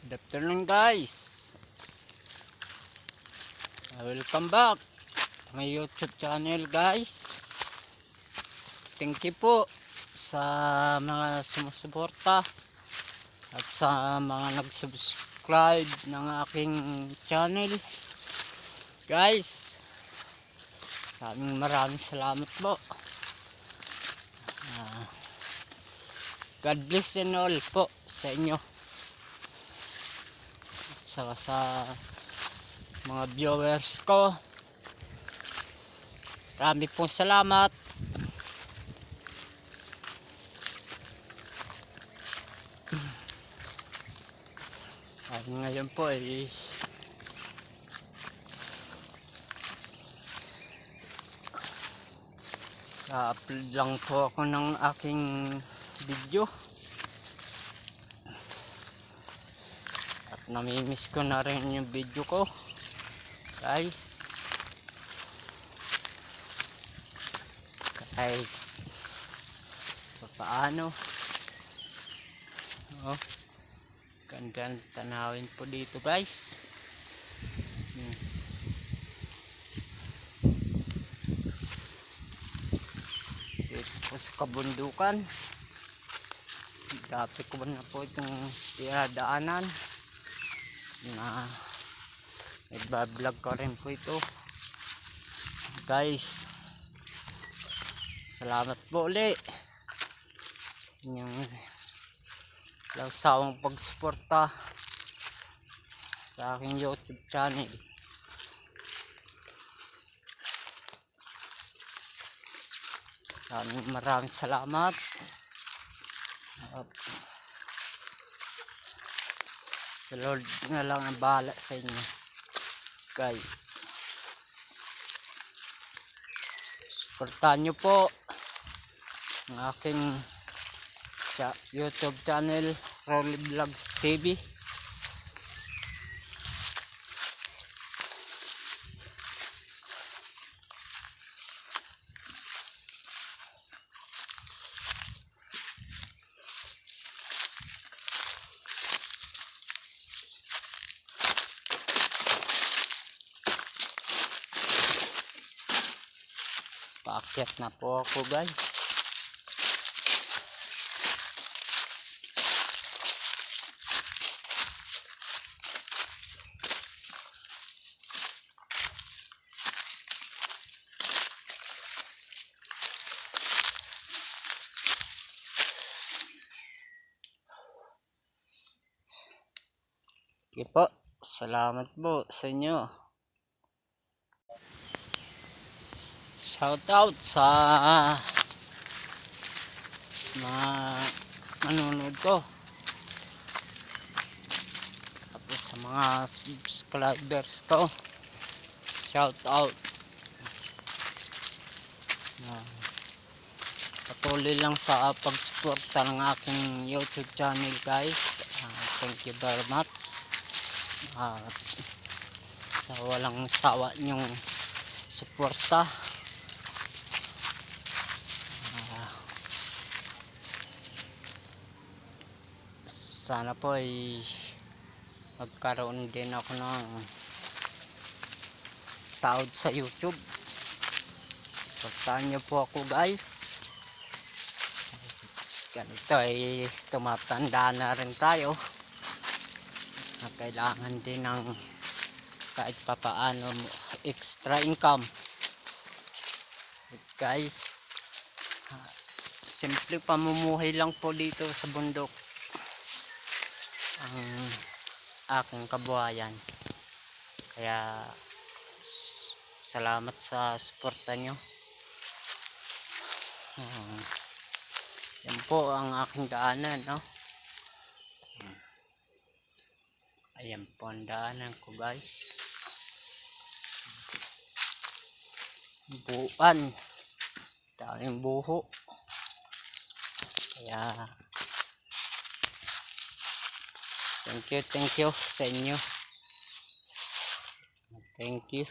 Good afternoon guys. Welcome back to my YouTube channel guys. Thank you po sa mga sumusuporta at sa mga nag-subscribe ng aking channel guys. Maraming salamat po. God bless and all po sa inyo. Saka sa mga viewers ko, marami pong salamat. At ngayon po ay upload lang po ako ng aking video at namimiss ko na rin yung video ko guys. Kahit paano, ganda tanawin po dito guys. Dito po sa kabundukan, dati ko na po itong pinadaanan na nagbablog ko rin po ito guys. Salamat po ulit sa inyong langsawang pagsuporta sa aking YouTube channel. Maraming salamat. Sa Lord na lang ang bahala sa inyo guys. Suportahan nyo po ang aking YouTube channel, Rolly Vlogs TV. Paakyat na po ako guys. Okay po, salamat po sa inyo. Shout out sa mga nanonood ko, tapos sa mga subscribers ko, shout out. Patuloy lang sa pagsuporta ng aking YouTube channel guys. Thank you very much. Sa walang sawa nyong suporta. Sana po ay magkaroon din ako ng sahod sa YouTube. Suportahan nyo po ako guys. Ganito ay tumatanda na rin tayo, na kailangan din ng kahit papaano extra income guys. Simple pamumuhay lang po dito sa bundok ang aking kabuhayan. Kaya salamat sa suporta nyo. Yan po ang aking daanan, no? Ayan po ang daanan ko guys. Buuan, daming buho. Kaya thank you sa inyo. Thank you.